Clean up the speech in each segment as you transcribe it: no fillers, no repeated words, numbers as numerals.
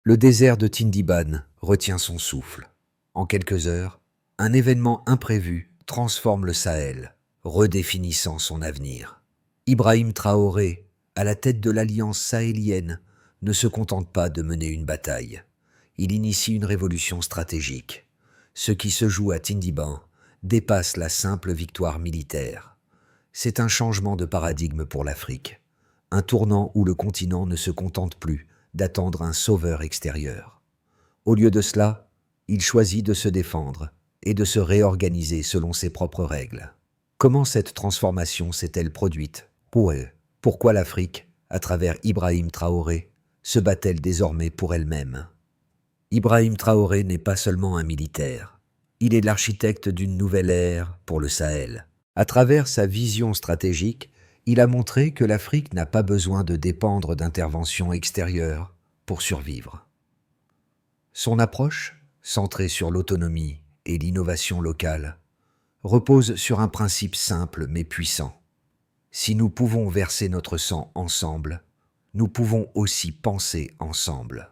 Le désert de Tindiban retient son souffle. En quelques heures, un événement imprévu transforme le Sahel, redéfinissant son avenir. Ibrahim Traoré, à la tête de l'alliance sahélienne, ne se contente pas de mener une bataille. Il initie une révolution stratégique. Ce qui se joue à Tindiban dépasse la simple victoire militaire. C'est un changement de paradigme pour l'Afrique, un tournant où le continent ne se contente plus d'attendre un sauveur extérieur. Au lieu de cela, il choisit de se défendre et de se réorganiser selon ses propres règles. Comment cette transformation s'est-elle produite pour eux? Pourquoi l'Afrique, à travers Ibrahim Traoré, se bat-elle désormais pour elle-même? Ibrahim Traoré n'est pas seulement un militaire. Il est l'architecte d'une nouvelle ère pour le Sahel. À travers sa vision stratégique, il a montré que l'Afrique n'a pas besoin de dépendre d'interventions extérieures pour survivre. Son approche, centrée sur l'autonomie et l'innovation locale, repose sur un principe simple mais puissant. Si nous pouvons verser notre sang ensemble, nous pouvons aussi penser ensemble.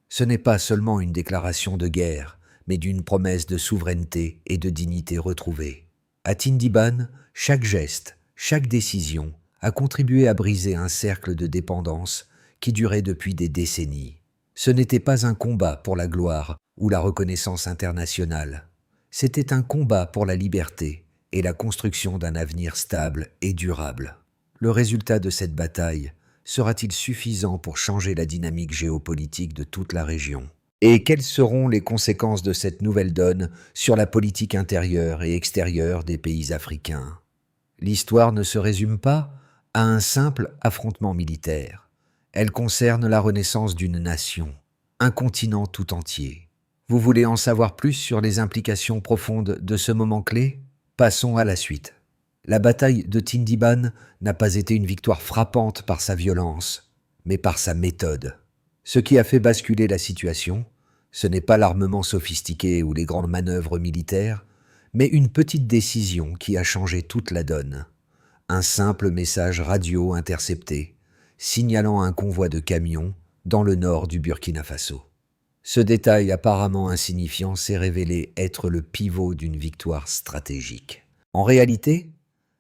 Ce n'est pas seulement une déclaration de guerre, mais d'une promesse de souveraineté et de dignité retrouvée. À Tindiban, chaque geste, chaque décision a contribué à briser un cercle de dépendance qui durait depuis des décennies. Ce n'était pas un combat pour la gloire ou la reconnaissance internationale. C'était un combat pour la liberté et la construction d'un avenir stable et durable. Le résultat de cette bataille sera-t-il suffisant pour changer la dynamique géopolitique de toute la région? Et quelles seront les conséquences de cette nouvelle donne sur la politique intérieure et extérieure des pays africains? L'histoire ne se résume pas à un simple affrontement militaire. Elle concerne la renaissance d'une nation, un continent tout entier. Vous voulez en savoir plus sur les implications profondes de ce moment clé? Passons à la suite. La bataille de Tindiban n'a pas été une victoire frappante par sa violence, mais par sa méthode. Ce qui a fait basculer la situation, ce n'est pas l'armement sophistiqué ou les grandes manœuvres militaires, mais une petite décision qui a changé toute la donne. Un simple message radio intercepté, signalant un convoi de camions dans le nord du Burkina Faso. Ce détail apparemment insignifiant s'est révélé être le pivot d'une victoire stratégique. En réalité,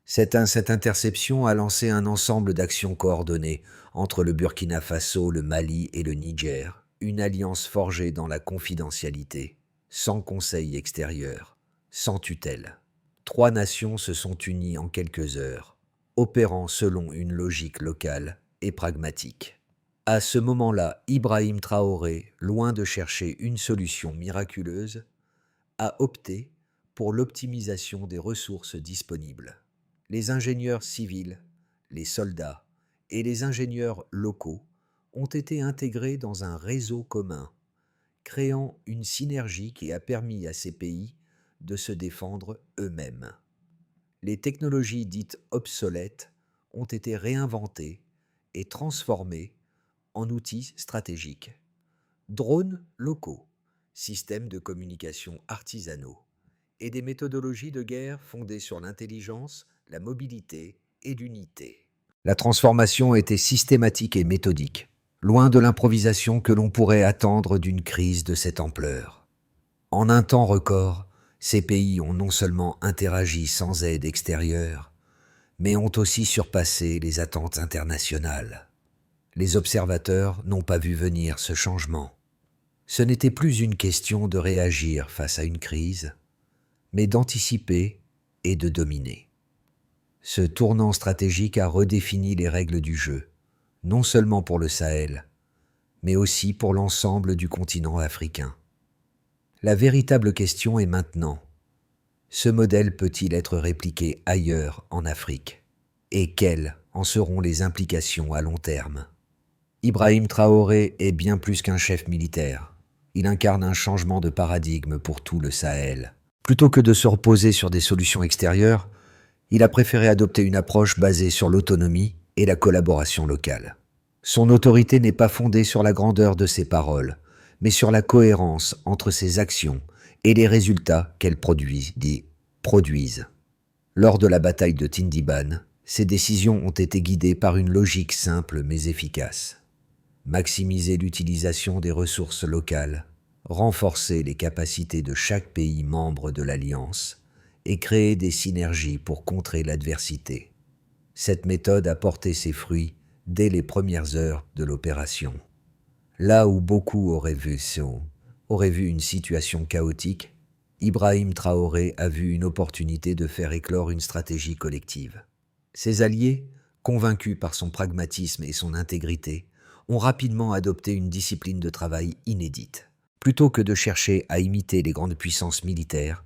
cette interception a lancé un ensemble d'actions coordonnées entre le Burkina Faso, le Mali et le Niger, une alliance forgée dans la confidentialité, sans conseil extérieur, sans tutelle. 3 nations se sont unies en quelques heures, opérant selon une logique locale et pragmatique. À ce moment-là, Ibrahim Traoré, loin de chercher une solution miraculeuse, a opté pour l'optimisation des ressources disponibles. Les ingénieurs civils, les soldats et les ingénieurs locaux ont été intégrés dans un réseau commun, créant une synergie qui a permis à ces pays de se défendre eux-mêmes. Les technologies dites obsolètes ont été réinventées et transformées en outils stratégiques. Drones locaux, systèmes de communication artisanaux et des méthodologies de guerre fondées sur l'intelligence, la mobilité et l'unité. La transformation était systématique et méthodique, loin de l'improvisation que l'on pourrait attendre d'une crise de cette ampleur. En un temps record, ces pays ont non seulement interagi sans aide extérieure, mais ont aussi surpassé les attentes internationales. Les observateurs n'ont pas vu venir ce changement. Ce n'était plus une question de réagir face à une crise, mais d'anticiper et de dominer. Ce tournant stratégique a redéfini les règles du jeu, non seulement pour le Sahel, mais aussi pour l'ensemble du continent africain. La véritable question est maintenant, ce modèle peut-il être répliqué ailleurs en Afrique? Et quelles en seront les implications à long terme? Ibrahim Traoré est bien plus qu'un chef militaire. Il incarne un changement de paradigme pour tout le Sahel. Plutôt que de se reposer sur des solutions extérieures, il a préféré adopter une approche basée sur l'autonomie et la collaboration locale. Son autorité n'est pas fondée sur la grandeur de ses paroles, mais sur la cohérence entre ses actions et les résultats qu'elles produisent. Lors de la bataille de Tindiban, ses décisions ont été guidées par une logique simple mais efficace. maximiser l'utilisation des ressources locales, renforcer les capacités de chaque pays membre de l'Alliance et créer des synergies pour contrer l'adversité. Cette méthode a porté ses fruits dès les premières heures de l'opération. Là où beaucoup auraient vu une situation chaotique, Ibrahim Traoré a vu une opportunité de faire éclore une stratégie collective. Ses alliés, convaincus par son pragmatisme et son intégrité, ont rapidement adopté une discipline de travail inédite. Plutôt que de chercher à imiter les grandes puissances militaires,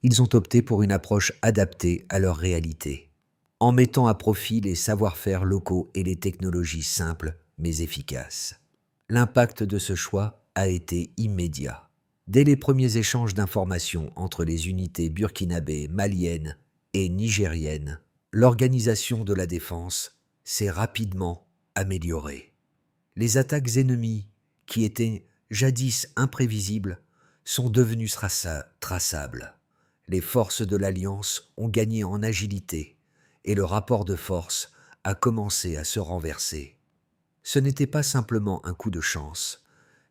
ils ont opté pour une approche adaptée à leur réalité, en mettant à profit les savoir-faire locaux et les technologies simples mais efficaces. L'impact de ce choix a été immédiat. Dès les premiers échanges d'informations entre les unités burkinabées, maliennes et nigériennes, l'organisation de la défense s'est rapidement améliorée. Les attaques ennemies, qui étaient jadis imprévisibles, sont devenues traçables. Les forces de l'Alliance ont gagné en agilité et le rapport de force a commencé à se renverser. Ce n'était pas simplement un coup de chance,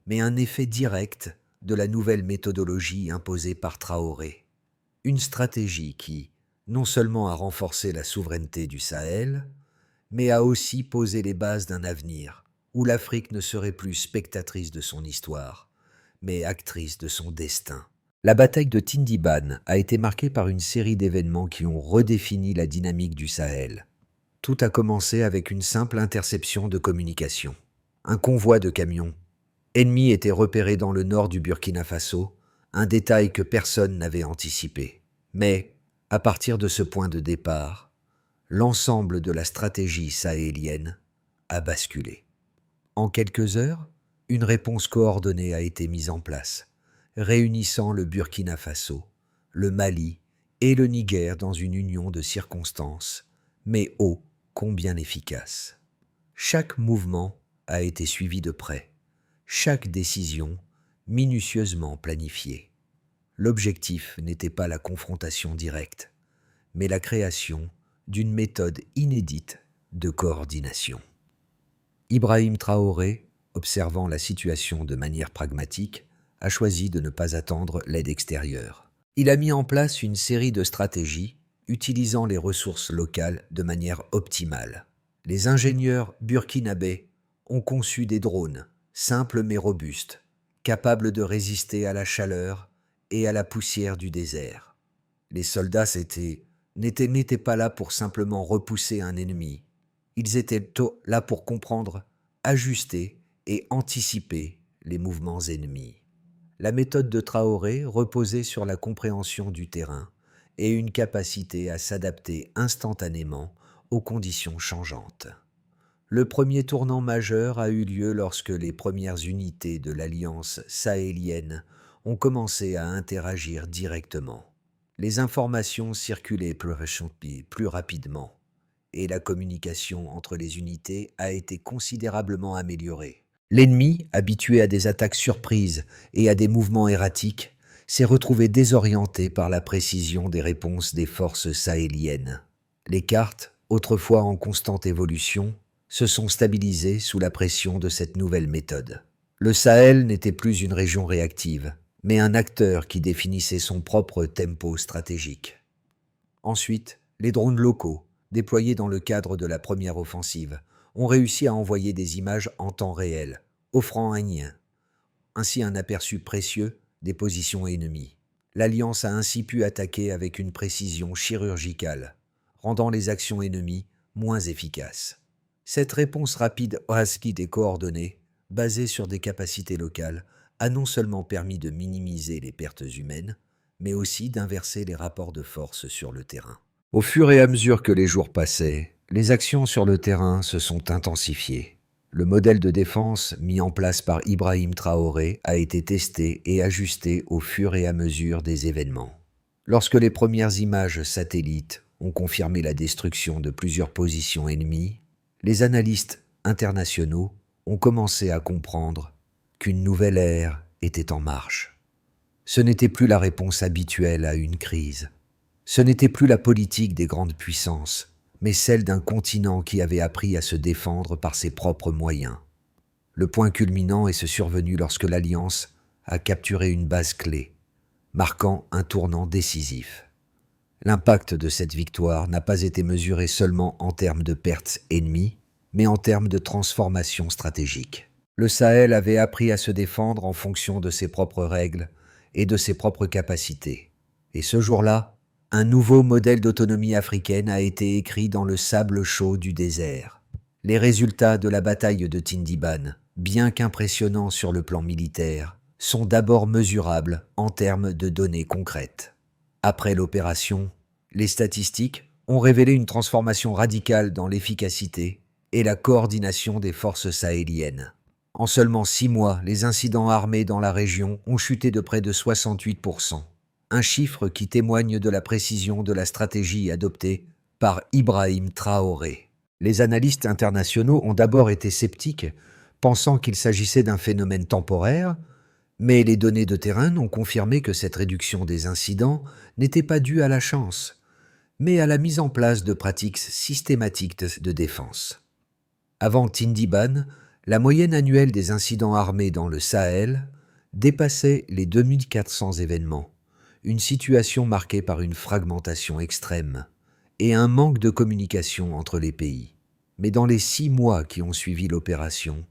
mais un effet direct de la nouvelle méthodologie imposée par Traoré. Une stratégie qui, non seulement a renforcé la souveraineté du Sahel, mais a aussi posé les bases d'un avenir où l'Afrique ne serait plus spectatrice de son histoire, mais actrice de son destin. La bataille de Tindiban a été marquée par une série d'événements qui ont redéfini la dynamique du Sahel. Tout a commencé avec une simple interception de communication. Un convoi de camions ennemis était repéré dans le nord du Burkina Faso, un détail que personne n'avait anticipé. Mais, à partir de ce point de départ, l'ensemble de la stratégie sahélienne a basculé. En quelques heures, une réponse coordonnée a été mise en place, réunissant le Burkina Faso, le Mali et le Niger dans une union de circonstances, mais ô combien efficace. Chaque mouvement a été suivi de près, chaque décision minutieusement planifiée. L'objectif n'était pas la confrontation directe, mais la création d'une méthode inédite de coordination. Ibrahim Traoré, observant la situation de manière pragmatique, a choisi de ne pas attendre l'aide extérieure. Il a mis en place une série de stratégies utilisant les ressources locales de manière optimale. Les ingénieurs burkinabés ont conçu des drones, simples mais robustes, capables de résister à la chaleur et à la poussière du désert. Les soldats n'étaient pas là pour simplement repousser un ennemi. Ils étaient là pour comprendre, ajuster et anticiper les mouvements ennemis. La méthode de Traoré reposait sur la compréhension du terrain et une capacité à s'adapter instantanément aux conditions changeantes. Le premier tournant majeur a eu lieu lorsque les premières unités de l'Alliance sahélienne ont commencé à interagir directement. Les informations circulaient plus rapidement et la communication entre les unités a été considérablement améliorée. L'ennemi, habitué à des attaques surprises et à des mouvements erratiques, s'est retrouvé désorienté par la précision des réponses des forces sahéliennes. Les cartes, autrefois en constante évolution, se sont stabilisées sous la pression de cette nouvelle méthode. Le Sahel n'était plus une région réactive, mais un acteur qui définissait son propre tempo stratégique. Ensuite, les drones locaux, déployés dans le cadre de la première offensive, ont réussi à envoyer des images en temps réel, offrant ainsi un aperçu précieux des positions ennemies. L'Alliance a ainsi pu attaquer avec une précision chirurgicale, rendant les actions ennemies moins efficaces. Cette réponse rapide et coordonnée, basée sur des capacités locales, a non seulement permis de minimiser les pertes humaines, mais aussi d'inverser les rapports de force sur le terrain. Au fur et à mesure que les jours passaient, les actions sur le terrain se sont intensifiées. Le modèle de défense mis en place par Ibrahim Traoré a été testé et ajusté au fur et à mesure des événements. Lorsque les premières images satellites ont confirmé la destruction de plusieurs positions ennemies, les analystes internationaux ont commencé à comprendre qu'une nouvelle ère était en marche. Ce n'était plus la réponse habituelle à une crise. Ce n'était plus la politique des grandes puissances, mais celle d'un continent qui avait appris à se défendre par ses propres moyens. Le point culminant est survenu lorsque l'Alliance a capturé une base clé, marquant un tournant décisif. L'impact de cette victoire n'a pas été mesuré seulement en termes de pertes ennemies, mais en termes de transformation stratégique. Le Sahel avait appris à se défendre en fonction de ses propres règles et de ses propres capacités. Et ce jour-là, un nouveau modèle d'autonomie africaine a été écrit dans le sable chaud du désert. Les résultats de la bataille de Tindiban, bien qu'impressionnants sur le plan militaire, sont d'abord mesurables en termes de données concrètes. Après l'opération, les statistiques ont révélé une transformation radicale dans l'efficacité et la coordination des forces sahéliennes. En seulement 6 mois, les incidents armés dans la région ont chuté de près de 68%, un chiffre qui témoigne de la précision de la stratégie adoptée par Ibrahim Traoré. Les analystes internationaux ont d'abord été sceptiques, pensant qu'il s'agissait d'un phénomène temporaire, mais les données de terrain ont confirmé que cette réduction des incidents n'était pas due à la chance, mais à la mise en place de pratiques systématiques de défense. Avant Tindiban, la moyenne annuelle des incidents armés dans le Sahel dépassait les 2400 événements, une situation marquée par une fragmentation extrême et un manque de communication entre les pays. Mais dans les 6 mois qui ont suivi l'opération,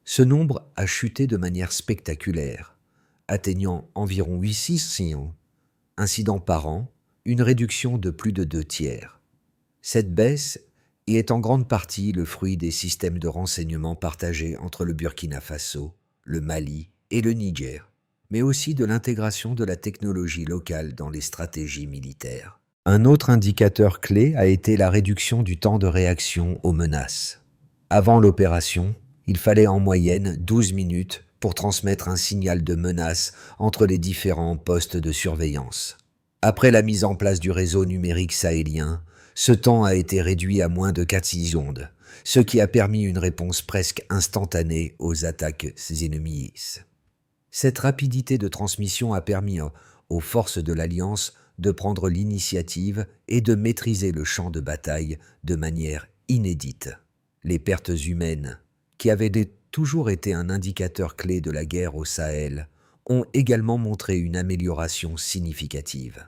ce nombre a chuté de manière spectaculaire, atteignant environ 800 incidents par an, une réduction de plus de 2/3. Cette baisse est en grande partie le fruit des systèmes de renseignement partagés entre le Burkina Faso, le Mali et le Niger, mais aussi de l'intégration de la technologie locale dans les stratégies militaires. Un autre indicateur clé a été la réduction du temps de réaction aux menaces. Avant l'opération, il fallait en moyenne 12 minutes pour transmettre un signal de menace entre les différents postes de surveillance. Après la mise en place du réseau numérique sahélien, ce temps a été réduit à moins de 4 secondes, ce qui a permis une réponse presque instantanée aux attaques ennemies. Cette rapidité de transmission a permis aux forces de l'Alliance de prendre l'initiative et de maîtriser le champ de bataille de manière inédite. Les pertes humaines, qui avaient toujours été un indicateur clé de la guerre au Sahel, ont également montré une amélioration significative.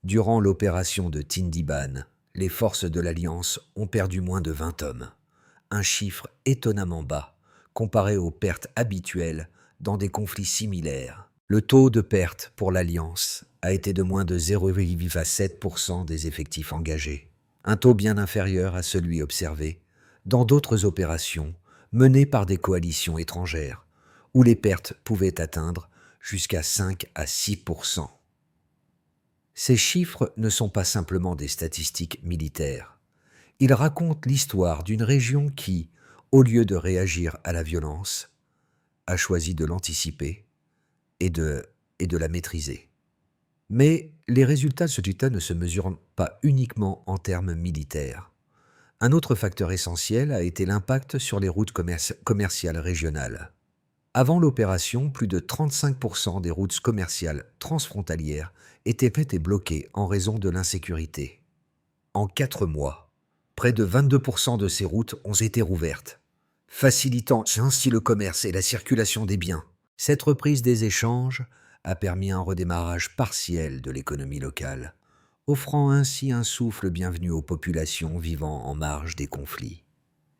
Durant l'opération de Tindiban, les forces de l'Alliance ont perdu moins de 20 hommes, un chiffre étonnamment bas comparé aux pertes habituelles dans des conflits similaires. Le taux de perte pour l'Alliance a été de moins de 0,7% des effectifs engagés, un taux bien inférieur à celui observé dans d'autres opérations menées par des coalitions étrangères, où les pertes pouvaient atteindre jusqu'à 5 à 6%. Ces chiffres ne sont pas simplement des statistiques militaires. Ils racontent l'histoire d'une région qui, au lieu de réagir à la violence, a choisi de l'anticiper et de la maîtriser. Mais les résultats de ce état ne se mesurent pas uniquement en termes militaires. Un autre facteur essentiel a été l'impact sur les routes commerciales régionales. Avant l'opération, plus de 35% des routes commerciales transfrontalières étaient bloquées en raison de l'insécurité. En 4 mois, près de 22% de ces routes ont été rouvertes, facilitant ainsi le commerce et la circulation des biens. Cette reprise des échanges a permis un redémarrage partiel de l'économie locale, offrant ainsi un souffle bienvenu aux populations vivant en marge des conflits.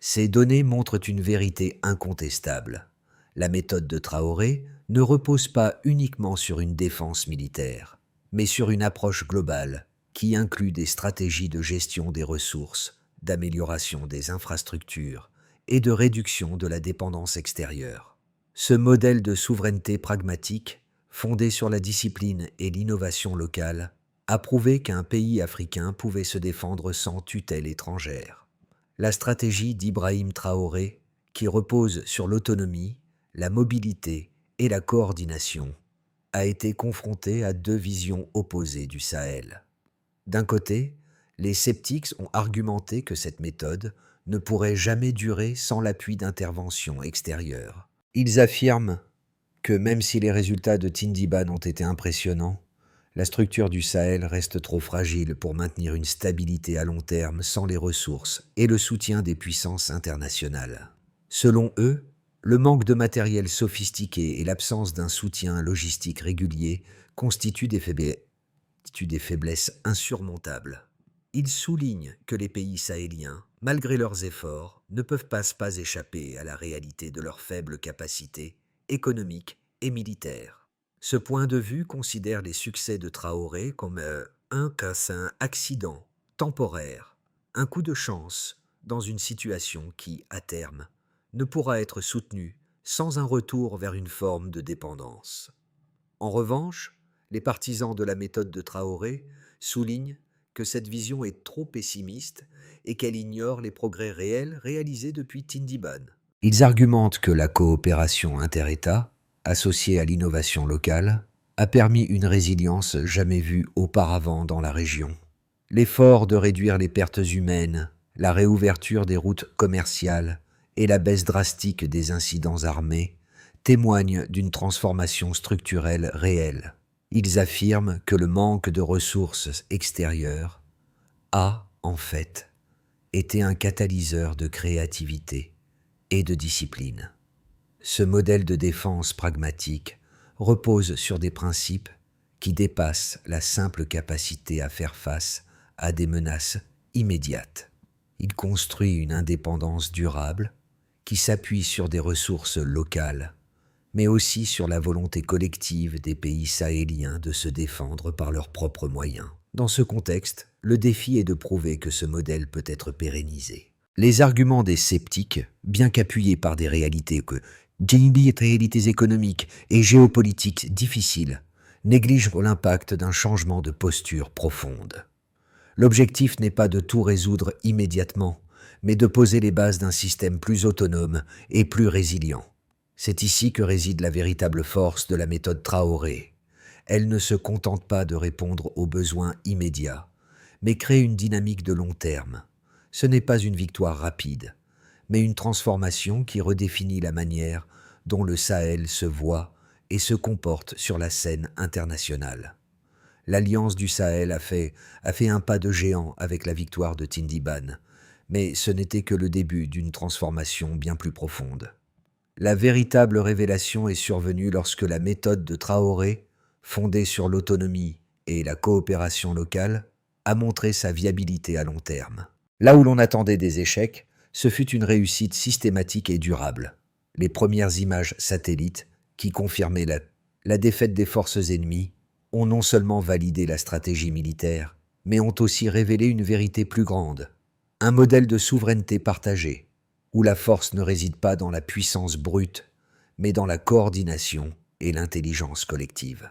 Ces données montrent une vérité incontestable. La méthode de Traoré ne repose pas uniquement sur une défense militaire, mais sur une approche globale qui inclut des stratégies de gestion des ressources, d'amélioration des infrastructures et de réduction de la dépendance extérieure. Ce modèle de souveraineté pragmatique, fondé sur la discipline et l'innovation locale, a prouvé qu'un pays africain pouvait se défendre sans tutelle étrangère. La stratégie d'Ibrahim Traoré, qui repose sur l'autonomie, la mobilité et la coordination, a été confrontée à 2 visions opposées du Sahel. D'un côté, les sceptiques ont argumenté que cette méthode ne pourrait jamais durer sans l'appui d'interventions extérieures. Ils affirment que même si les résultats de Tindiban ont été impressionnants, la structure du Sahel reste trop fragile pour maintenir une stabilité à long terme sans les ressources et le soutien des puissances internationales. Selon eux, Le manque de matériel sophistiqué et l'absence d'un soutien logistique régulier constituent des faiblesses insurmontables. Il souligne que les pays sahéliens, malgré leurs efforts, ne peuvent pas échapper à la réalité de leurs faibles capacités économiques et militaires. Ce point de vue considère les succès de Traoré comme un accident temporaire, un coup de chance dans une situation qui, à terme, ne pourra être soutenue sans un retour vers une forme de dépendance. En revanche, les partisans de la méthode de Traoré soulignent que cette vision est trop pessimiste et qu'elle ignore les progrès réels réalisés depuis Tindiban. Ils argumentent que la coopération inter-États, associée à l'innovation locale, a permis une résilience jamais vue auparavant dans la région. L'effort de réduire les pertes humaines, la réouverture des routes commerciales et la baisse drastique des incidents armés témoignent d'une transformation structurelle réelle. Ils affirment que le manque de ressources extérieures a, en fait, été un catalyseur de créativité et de discipline. Ce modèle de défense pragmatique repose sur des principes qui dépassent la simple capacité à faire face à des menaces immédiates. Il construit une indépendance durable qui s'appuie sur des ressources locales, mais aussi sur la volonté collective des pays sahéliens de se défendre par leurs propres moyens. Dans ce contexte, le défi est de prouver que ce modèle peut être pérennisé. Les arguments des sceptiques, bien qu'appuyés par des réalités économiques et géopolitiques difficiles, négligent l'impact d'un changement de posture profonde. L'objectif n'est pas de tout résoudre immédiatement, mais de poser les bases d'un système plus autonome et plus résilient. C'est ici que réside la véritable force de la méthode Traoré. Elle ne se contente pas de répondre aux besoins immédiats, mais crée une dynamique de long terme. Ce n'est pas une victoire rapide, mais une transformation qui redéfinit la manière dont le Sahel se voit et se comporte sur la scène internationale. L'Alliance du Sahel a fait un pas de géant avec la victoire de Tindiban, mais ce n'était que le début d'une transformation bien plus profonde. La véritable révélation est survenue lorsque la méthode de Traoré, fondée sur l'autonomie et la coopération locale, a montré sa viabilité à long terme. Là où l'on attendait des échecs, ce fut une réussite systématique et durable. Les premières images satellites, qui confirmaient la défaite des forces ennemies, ont non seulement validé la stratégie militaire, mais ont aussi révélé une vérité plus grande, un modèle de souveraineté partagée, où la force ne réside pas dans la puissance brute, mais dans la coordination et l'intelligence collective.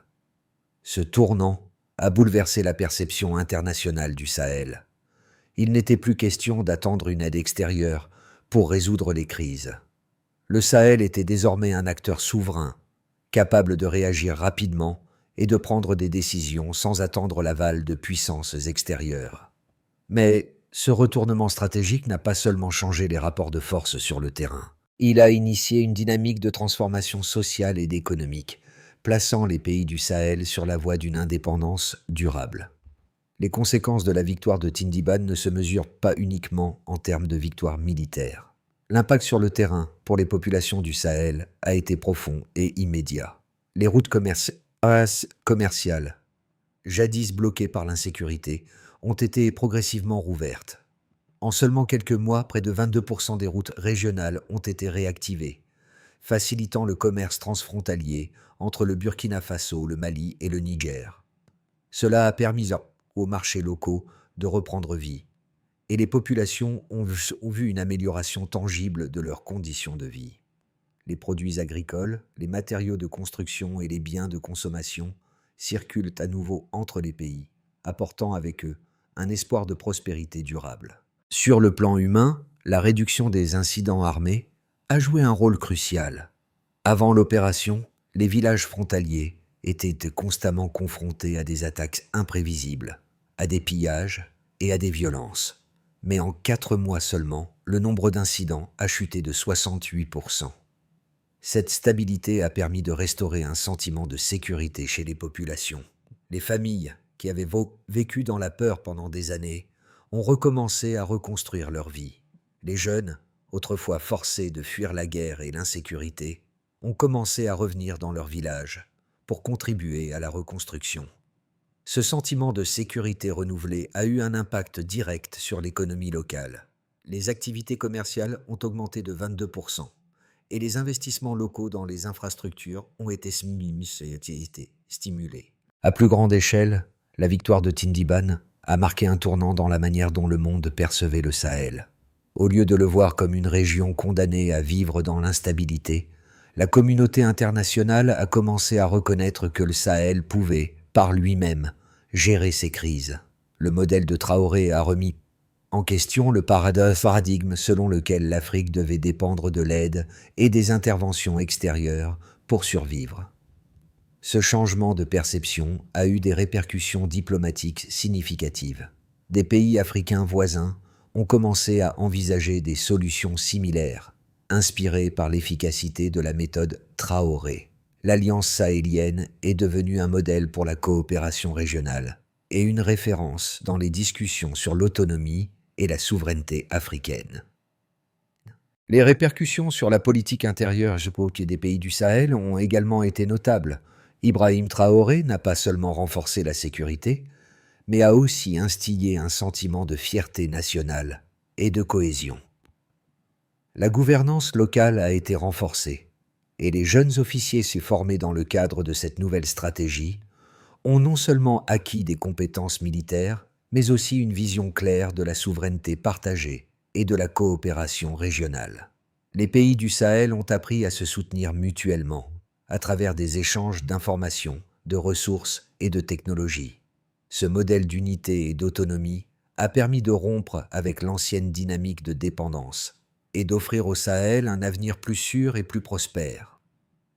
Ce tournant a bouleversé la perception internationale du Sahel. Il n'était plus question d'attendre une aide extérieure pour résoudre les crises. Le Sahel était désormais un acteur souverain, capable de réagir rapidement et de prendre des décisions sans attendre l'aval de puissances extérieures. Mais ce retournement stratégique n'a pas seulement changé les rapports de force sur le terrain. Il a initié une dynamique de transformation sociale et économique, plaçant les pays du Sahel sur la voie d'une indépendance durable. Les conséquences de la victoire de Tindiban ne se mesurent pas uniquement en termes de victoire militaire. L'impact sur le terrain pour les populations du Sahel a été profond et immédiat. Les routes commerciales, jadis bloquées par l'insécurité, ont été progressivement rouvertes. En seulement quelques mois, près de 22% des routes régionales ont été réactivées, facilitant le commerce transfrontalier entre le Burkina Faso, le Mali et le Niger. Cela a permis aux marchés locaux de reprendre vie, et les populations ont vu une amélioration tangible de leurs conditions de vie. Les produits agricoles, les matériaux de construction et les biens de consommation circulent à nouveau entre les pays, apportant avec eux un espoir de prospérité durable. Sur le plan humain, la réduction des incidents armés a joué un rôle crucial. Avant l'opération, les villages frontaliers étaient constamment confrontés à des attaques imprévisibles, à des pillages et à des violences. Mais en 4 mois seulement, le nombre d'incidents a chuté de 68%. Cette stabilité a permis de restaurer un sentiment de sécurité chez les populations. Les familles, qui avaient vécu dans la peur pendant des années, ont recommencé à reconstruire leur vie. Les jeunes, autrefois forcés de fuir la guerre et l'insécurité, ont commencé à revenir dans leur village pour contribuer à la reconstruction. Ce sentiment de sécurité renouvelé a eu un impact direct sur l'économie locale. Les activités commerciales ont augmenté de 22% et les investissements locaux dans les infrastructures ont été stimulés. À plus grande échelle, la victoire de Tindiban a marqué un tournant dans la manière dont le monde percevait le Sahel. Au lieu de le voir comme une région condamnée à vivre dans l'instabilité, la communauté internationale a commencé à reconnaître que le Sahel pouvait, par lui-même, gérer ses crises. Le modèle de Traoré a remis en question le paradigme selon lequel l'Afrique devait dépendre de l'aide et des interventions extérieures pour survivre. Ce changement de perception a eu des répercussions diplomatiques significatives. Des pays africains voisins ont commencé à envisager des solutions similaires, inspirées par l'efficacité de la méthode Traoré. L'Alliance sahélienne est devenue un modèle pour la coopération régionale et une référence dans les discussions sur l'autonomie et la souveraineté africaine. Les répercussions sur la politique intérieure des pays du Sahel ont également été notables. Ibrahim Traoré n'a pas seulement renforcé la sécurité, mais a aussi instillé un sentiment de fierté nationale et de cohésion. La gouvernance locale a été renforcée, et les jeunes officiers formés dans le cadre de cette nouvelle stratégie ont non seulement acquis des compétences militaires, mais aussi une vision claire de la souveraineté partagée et de la coopération régionale. Les pays du Sahel ont appris à se soutenir mutuellement à travers des échanges d'informations, de ressources et de technologies. Ce modèle d'unité et d'autonomie a permis de rompre avec l'ancienne dynamique de dépendance et d'offrir au Sahel un avenir plus sûr et plus prospère.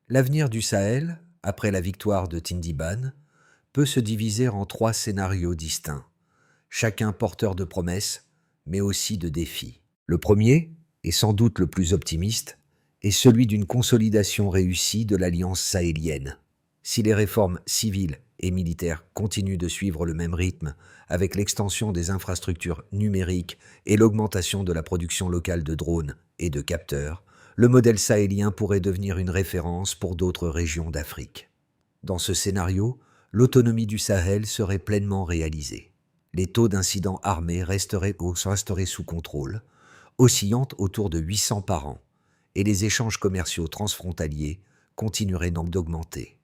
L'avenir du Sahel, après la victoire de Tindiban, peut se diviser en 3 scénarios distincts, chacun porteur de promesses, mais aussi de défis. Le premier, et sans doute le plus optimiste, est celui d'une consolidation réussie de l'Alliance sahélienne. Si les réformes civiles et militaires continuent de suivre le même rythme, avec l'extension des infrastructures numériques et l'augmentation de la production locale de drones et de capteurs, le modèle sahélien pourrait devenir une référence pour d'autres régions d'Afrique. Dans ce scénario, l'autonomie du Sahel serait pleinement réalisée. Les taux d'incidents armés resteraient sous contrôle, oscillant autour de 800 par an, et les échanges commerciaux transfrontaliers continueraient donc d'augmenter.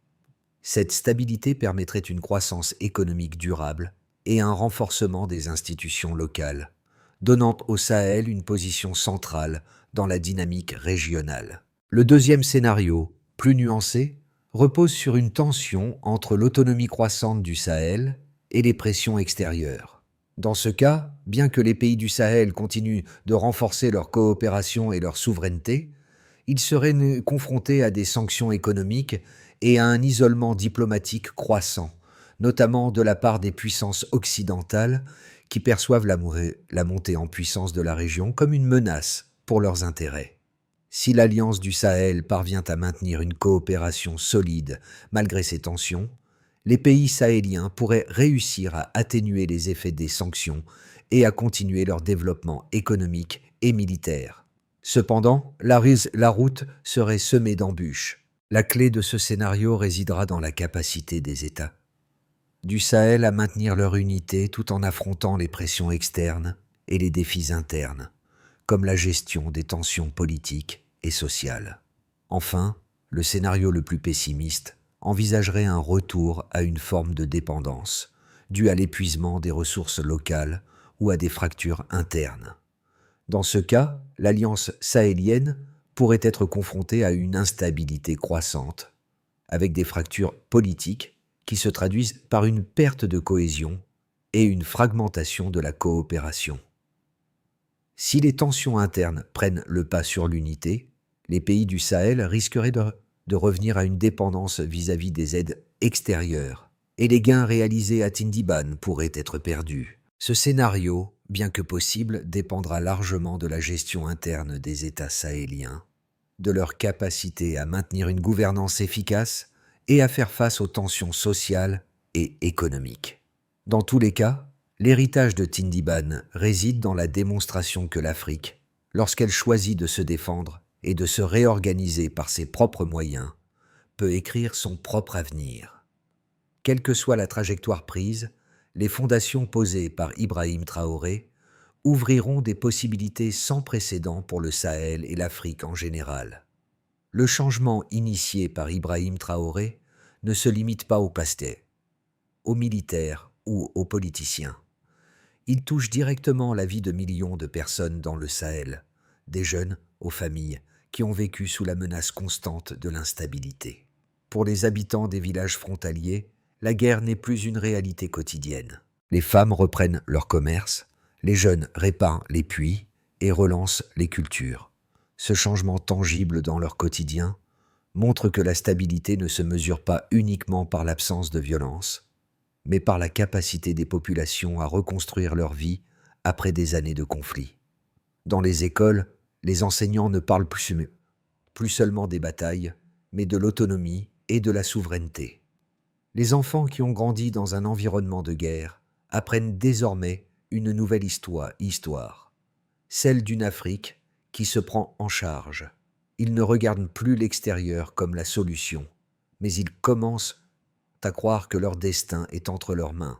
Cette stabilité permettrait une croissance économique durable et un renforcement des institutions locales, donnant au Sahel une position centrale dans la dynamique régionale. Le deuxième scénario, plus nuancé, repose sur une tension entre l'autonomie croissante du Sahel et les pressions extérieures. Dans ce cas, bien que les pays du Sahel continuent de renforcer leur coopération et leur souveraineté, ils seraient confrontés à des sanctions économiques et à un isolement diplomatique croissant, notamment de la part des puissances occidentales qui perçoivent la montée en puissance de la région comme une menace pour leurs intérêts. Si l'Alliance du Sahel parvient à maintenir une coopération solide malgré ces tensions, les pays sahéliens pourraient réussir à atténuer les effets des sanctions et à continuer leur développement économique et militaire. Cependant, la route serait semée d'embûches. La clé de ce scénario résidera dans la capacité des États du Sahel à maintenir leur unité tout en affrontant les pressions externes et les défis internes, comme la gestion des tensions politiques et sociales. Enfin, le scénario le plus pessimiste envisagerait un retour à une forme de dépendance, due à l'épuisement des ressources locales ou à des fractures internes. Dans ce cas, l'Alliance sahélienne pourrait être confrontée à une instabilité croissante, avec des fractures politiques qui se traduisent par une perte de cohésion et une fragmentation de la coopération. Si les tensions internes prennent le pas sur l'unité, les pays du Sahel risqueraient de revenir à une dépendance vis-à-vis des aides extérieures, et les gains réalisés à Tindiban pourraient être perdus. Ce scénario, bien que possible, dépendra largement de la gestion interne des États sahéliens, de leur capacité à maintenir une gouvernance efficace et à faire face aux tensions sociales et économiques. Dans tous les cas, l'héritage de Tindiban réside dans la démonstration que l'Afrique, lorsqu'elle choisit de se défendre et de se réorganiser par ses propres moyens, peut écrire son propre avenir. Quelle que soit la trajectoire prise, les fondations posées par Ibrahim Traoré ouvriront des possibilités sans précédent pour le Sahel et l'Afrique en général. Le changement initié par Ibrahim Traoré ne se limite pas aux pasteurs, aux militaires ou aux politiciens. Il touche directement la vie de millions de personnes dans le Sahel, des jeunes aux familles qui ont vécu sous la menace constante de l'instabilité. Pour les habitants des villages frontaliers, la guerre n'est plus une réalité quotidienne. Les femmes reprennent leur commerce, les jeunes réparent les puits et relancent les cultures. Ce changement tangible dans leur quotidien montre que la stabilité ne se mesure pas uniquement par l'absence de violence, mais par la capacité des populations à reconstruire leur vie après des années de conflit. Dans les écoles, les enseignants ne parlent plus seulement des batailles, mais de l'autonomie et de la souveraineté. Les enfants qui ont grandi dans un environnement de guerre apprennent désormais une nouvelle histoire, celle d'une Afrique qui se prend en charge. Ils ne regardent plus l'extérieur comme la solution, mais ils commencent à croire que leur destin est entre leurs mains.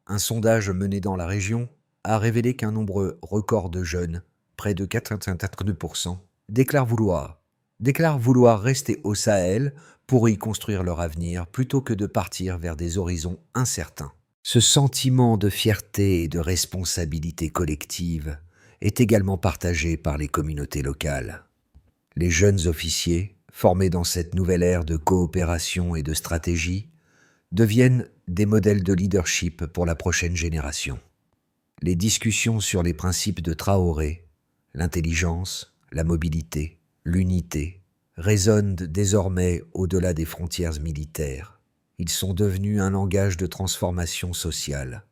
Un sondage mené dans la région a révélé qu'un nombre record de jeunes, près de 82%, déclarent vouloir rester au Sahel pour y construire leur avenir plutôt que de partir vers des horizons incertains. Ce sentiment de fierté et de responsabilité collective est également partagé par les communautés locales. Les jeunes officiers, formés dans cette nouvelle ère de coopération et de stratégie, deviennent des modèles de leadership pour la prochaine génération. Les discussions sur les principes de Traoré, l'intelligence, la mobilité, l'unité, résonnent désormais au-delà des frontières militaires. Ils sont devenus un langage de transformation sociale,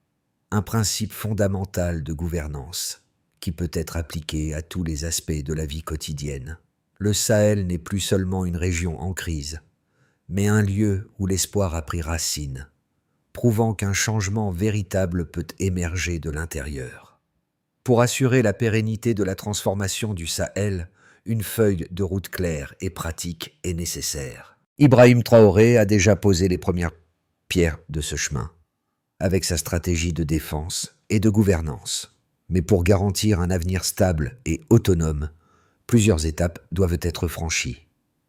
un principe fondamental de gouvernance qui peut être appliqué à tous les aspects de la vie quotidienne. Le Sahel n'est plus seulement une région en crise, mais un lieu où l'espoir a pris racine, prouvant qu'un changement véritable peut émerger de l'intérieur. Pour assurer la pérennité de la transformation du Sahel, une feuille de route claire et pratique est nécessaire. Ibrahim Traoré a déjà posé les premières pierres de ce chemin, avec sa stratégie de défense et de gouvernance. Mais pour garantir un avenir stable et autonome, plusieurs étapes doivent être franchies.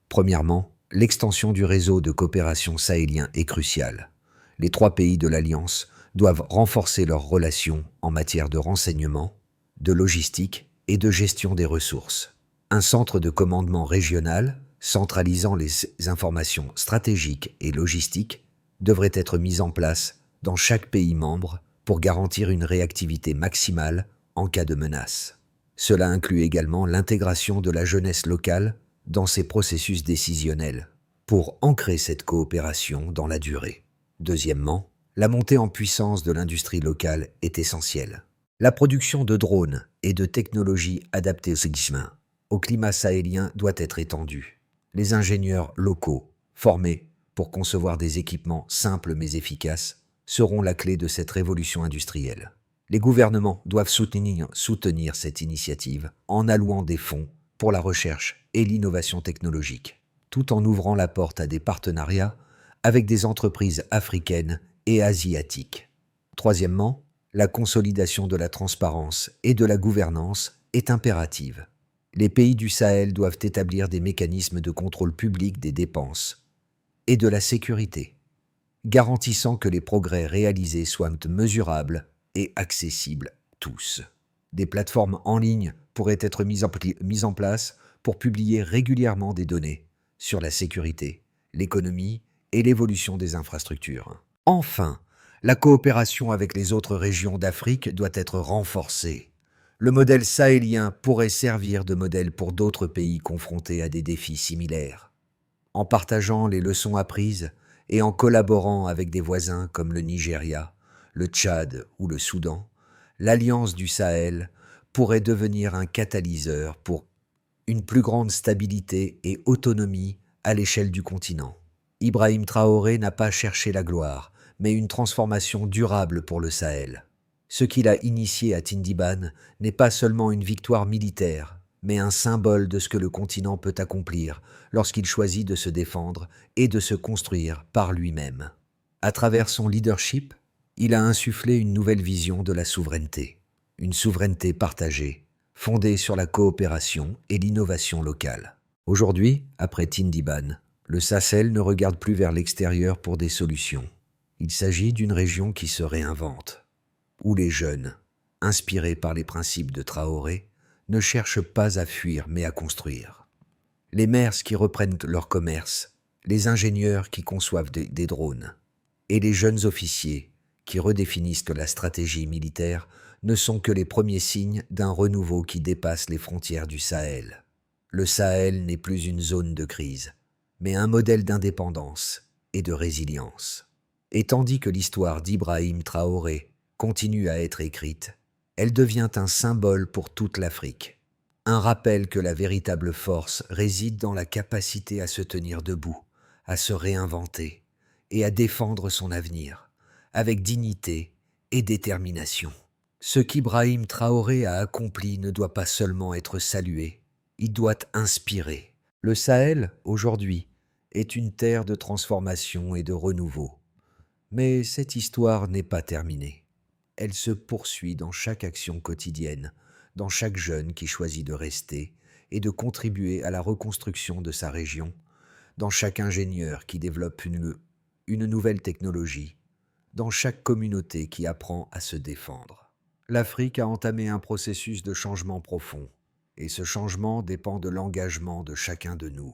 Premièrement, l'extension du réseau de coopération sahélien est cruciale. Les 3 pays de l'Alliance doivent renforcer leurs relations en matière de renseignement, de logistique et de gestion des ressources. Un centre de commandement régional, centralisant les informations stratégiques et logistiques, devrait être mis en place dans chaque pays membre pour garantir une réactivité maximale en cas de menace. Cela inclut également l'intégration de la jeunesse locale dans ces processus décisionnels, pour ancrer cette coopération dans la durée. Deuxièmement, la montée en puissance de l'industrie locale est essentielle. La production de drones et de technologies adaptées au climat sahélien doit être étendue. Les ingénieurs locaux, formés pour concevoir des équipements simples mais efficaces, seront la clé de cette révolution industrielle. Les gouvernements doivent soutenir cette initiative en allouant des fonds pour la recherche et l'innovation technologique, tout en ouvrant la porte à des partenariats avec des entreprises africaines et asiatiques. Troisièmement, la consolidation de la transparence et de la gouvernance est impérative. Les pays du Sahel doivent établir des mécanismes de contrôle public des dépenses et de la sécurité, garantissant que les progrès réalisés soient mesurables et accessibles à tous. Des plateformes en ligne pourraient être mises en place pour publier régulièrement des données sur la sécurité, l'économie et l'évolution des infrastructures. Enfin, la coopération avec les autres régions d'Afrique doit être renforcée. Le modèle sahélien pourrait servir de modèle pour d'autres pays confrontés à des défis similaires. En partageant les leçons apprises et en collaborant avec des voisins comme le Nigeria, le Tchad ou le Soudan, l'Alliance du Sahel pourrait devenir un catalyseur pour une plus grande stabilité et autonomie à l'échelle du continent. Ibrahim Traoré n'a pas cherché la gloire, mais une transformation durable pour le Sahel. Ce qu'il a initié à Tindiban n'est pas seulement une victoire militaire, mais un symbole de ce que le continent peut accomplir lorsqu'il choisit de se défendre et de se construire par lui-même. À travers son leadership, il a insufflé une nouvelle vision de la souveraineté, une souveraineté partagée, fondée sur la coopération et l'innovation locale. Aujourd'hui, après Tindiban, le Sahel ne regarde plus vers l'extérieur pour des solutions. Il s'agit d'une région qui se réinvente, où les jeunes, inspirés par les principes de Traoré, ne cherchent pas à fuir mais à construire. Les maires qui reprennent leur commerce, les ingénieurs qui conçoivent des drones, et les jeunes officiers qui redéfinissent la stratégie militaire ne sont que les premiers signes d'un renouveau qui dépasse les frontières du Sahel. Le Sahel n'est plus une zone de crise, mais un modèle d'indépendance et de résilience. Et tandis que l'histoire d'Ibrahim Traoré continue à être écrite, elle devient un symbole pour toute l'Afrique. Un rappel que la véritable force réside dans la capacité à se tenir debout, à se réinventer et à défendre son avenir, avec dignité et détermination. Ce qu'Ibrahim Traoré a accompli ne doit pas seulement être salué, il doit inspirer. Le Sahel, aujourd'hui, est une terre de transformation et de renouveau. Mais cette histoire n'est pas terminée. Elle se poursuit dans chaque action quotidienne, dans chaque jeune qui choisit de rester et de contribuer à la reconstruction de sa région, dans chaque ingénieur qui développe une nouvelle technologie, dans chaque communauté qui apprend à se défendre. L'Afrique a entamé un processus de changement profond, et ce changement dépend de l'engagement de chacun de nous.